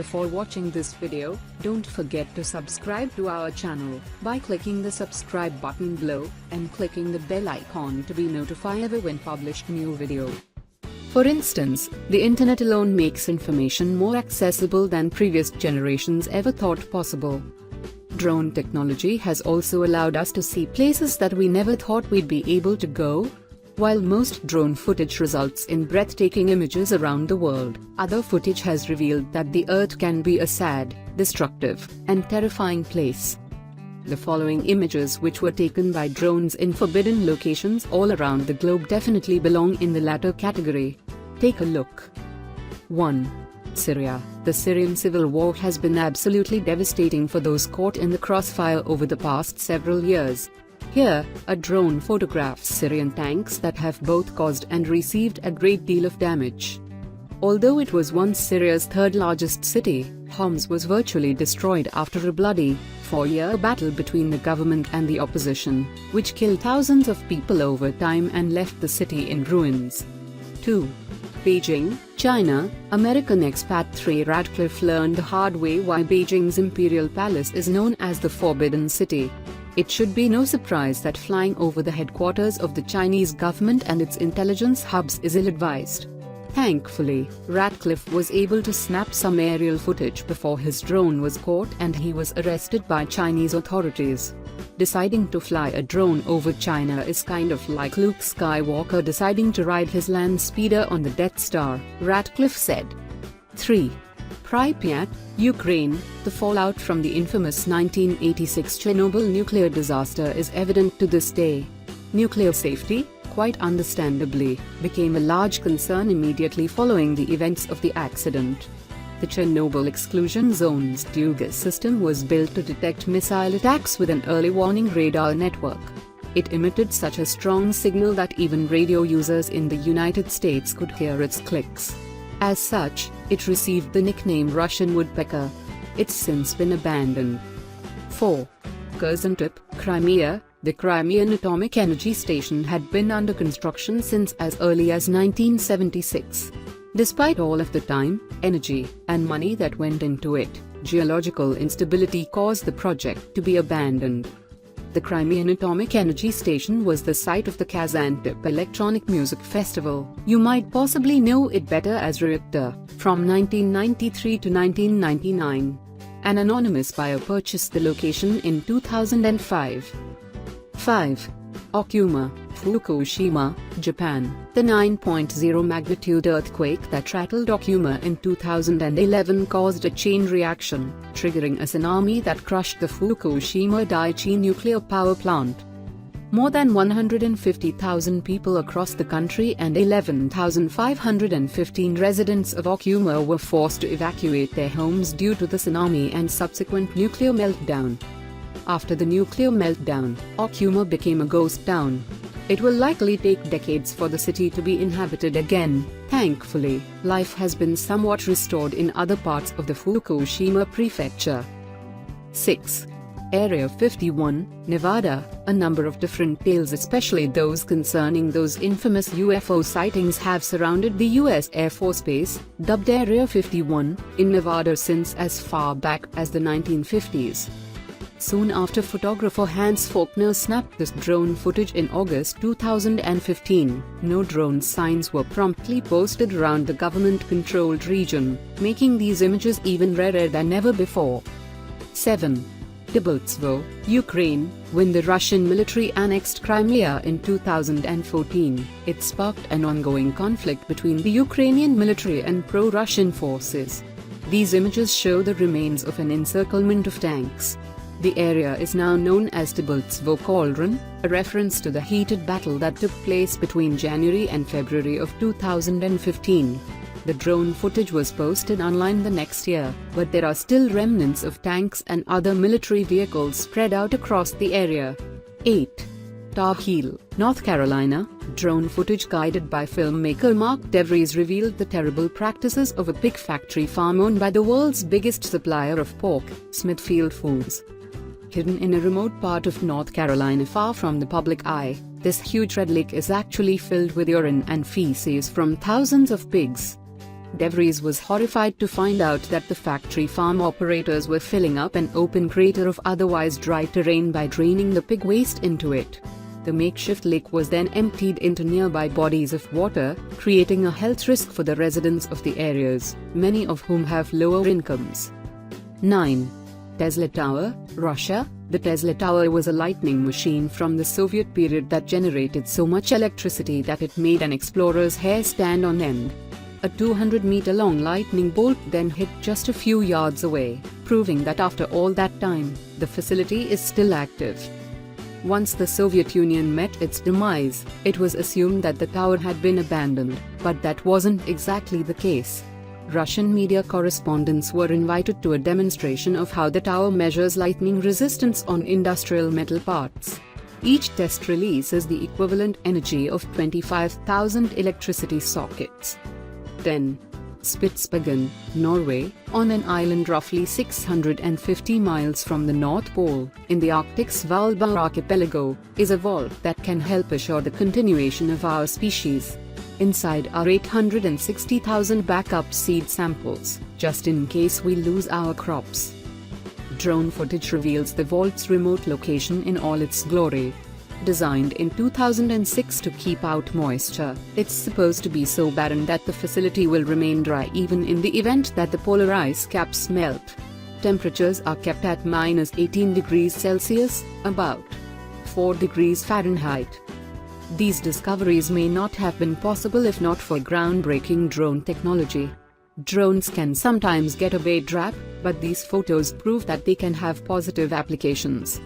Before watching this video, don't forget to subscribe to our channel by clicking the subscribe button below and clicking the bell icon to be notified when published new video. For instance, the internet alone makes information more accessible than previous generations ever thought possible. Drone technology has also allowed us to see places that we never thought we'd be able to go. While most drone footage results in breathtaking images around the world, other footage has revealed that the Earth can be a sad, destructive, and terrifying place. The following images, which were taken by drones in forbidden locations all around the globe, definitely belong in the latter category. Take a look. 1. Syria. The Syrian civil war has been absolutely devastating for those caught in the crossfire over the past several years. Here, a drone photographs Syrian tanks that have both caused and received a great deal of damage. Although it was once Syria's third largest city, Homs was virtually destroyed after a bloody, 4-year battle between the government and the opposition, which killed thousands of people over time and left the city in ruins. 2. Beijing, China. American expat Trey Radcliffe learned the hard way why Beijing's Imperial Palace is known as the Forbidden City. It should be no surprise that flying over the headquarters of the Chinese government and its intelligence hubs is ill-advised. Thankfully, Radcliffe was able to snap some aerial footage before his drone was caught and he was arrested by Chinese authorities. Deciding to fly a drone over China is kind of like Luke Skywalker deciding to ride his land speeder on the Death Star, Radcliffe said. 3. Pripyat, Ukraine. The fallout from the infamous 1986 Chernobyl nuclear disaster is evident to this day. Nuclear safety, quite understandably, became a large concern immediately following the events of the accident. The Chernobyl exclusion zone's DUGAS system was built to detect missile attacks with an early warning radar network. It emitted such a strong signal that even radio users in the United States could hear its clicks. As such, it received the nickname Russian woodpecker. It's since been abandoned. 4. Kazantip, Crimea. The Crimean Atomic Energy Station had been under construction since as early as 1976. Despite all of the time, energy, and money that went into it, geological instability caused the project to be abandoned. The Crimean Atomic Energy Station was the site of the Kazantip Electronic Music Festival. You might possibly know it better as Reactor, from 1993 to 1999. An anonymous buyer purchased the location in 2005. 5. Okuma, Fukushima, Japan. The 9.0 magnitude earthquake that rattled Okuma in 2011 caused a chain reaction, triggering a tsunami that crushed the Fukushima Daiichi nuclear power plant. More than 150,000 people across the country and 11,515 residents of Okuma were forced to evacuate their homes due to the tsunami and subsequent nuclear meltdown. After the nuclear meltdown, Okuma became a ghost town. It will likely take decades for the city to be inhabited again. Thankfully, life has been somewhat restored in other parts of the Fukushima prefecture. 6. Area 51, Nevada. A number of different tales, especially those concerning those infamous UFO sightings, have surrounded the U.S. Air Force Base, dubbed Area 51, in Nevada since as far back as the 1950s. Soon after photographer Hans Faulkner snapped this drone footage in August 2015, no drone signs were promptly posted around the government-controlled region, making these images even rarer than ever before. 7. Debaltseve, Ukraine. When the Russian military annexed Crimea in 2014, it sparked an ongoing conflict between the Ukrainian military and pro-Russian forces. These images show the remains of an encirclement of tanks. The area is now known as Debaltseve Cauldron, a reference to the heated battle that took place between January and February of 2015. The drone footage was posted online the next year, but there are still remnants of tanks and other military vehicles spread out across the area. 8. Tar Heel, North Carolina. Drone footage guided by filmmaker Mark DeVries revealed the terrible practices of a pig factory farm owned by the world's biggest supplier of pork, Smithfield Foods. Hidden in a remote part of North Carolina far from the public eye, this huge red lake is actually filled with urine and feces from thousands of pigs. DeVries was horrified to find out that the factory farm operators were filling up an open crater of otherwise dry terrain by draining the pig waste into it. The makeshift lake was then emptied into nearby bodies of water, creating a health risk for the residents of the areas, many of whom have lower incomes. 9. Tesla Tower, Russia. The Tesla Tower was a lightning machine from the Soviet period that generated so much electricity that it made an explorer's hair stand on end. A 200-meter-long lightning bolt then hit just a few yards away, proving that after all that time, the facility is still active. Once the Soviet Union met its demise, it was assumed that the tower had been abandoned, but that wasn't exactly the case. Russian media correspondents were invited to a demonstration of how the tower measures lightning resistance on industrial metal parts. Each test releases the equivalent energy of 25,000 electricity sockets. 10. Spitsbergen, Norway. On an island roughly 650 miles from the North Pole, in the Arctic's Svalbard archipelago, is a vault that can help assure the continuation of our species. Inside are 860,000 backup seed samples, just in case we lose our crops. Drone footage reveals the vault's remote location in all its glory. Designed in 2006 to keep out moisture, it's supposed to be so barren that the facility will remain dry even in the event that the polar ice caps melt. Temperatures are kept at -18 degrees Celsius, about 4 degrees Fahrenheit. These discoveries may not have been possible if not for groundbreaking drone technology. Drones can sometimes get a bad rap, but these photos prove that they can have positive applications.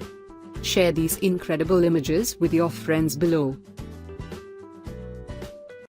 Share these incredible images with your friends below.